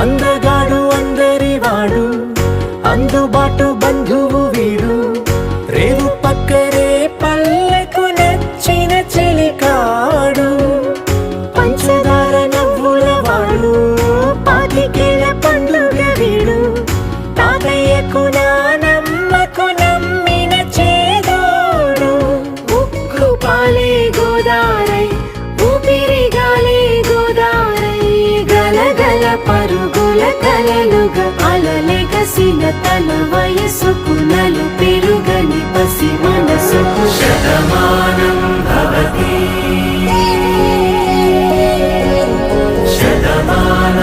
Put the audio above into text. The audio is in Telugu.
అందగాడు అందరివాడు, అందుబాటు బంధువు వీడు, రేవు పక్కరే పల్లెకు నచ్చిన చెలికాడు, పంచదార నవ్వుల వాడు, పాతికేల పండుగ వీడు, తాతయ్యకు నానమ్మకు నమ్మిన చేదోడు, ఉక్కు పాలే గోదారై ఊపిరి గాలే గోదారై, గలగల పరుగుల కలలుగా అలలెగసిన తన వయసుకు నలు పెరుగని పసి మనసుకు శతమానం భవతి శతమానం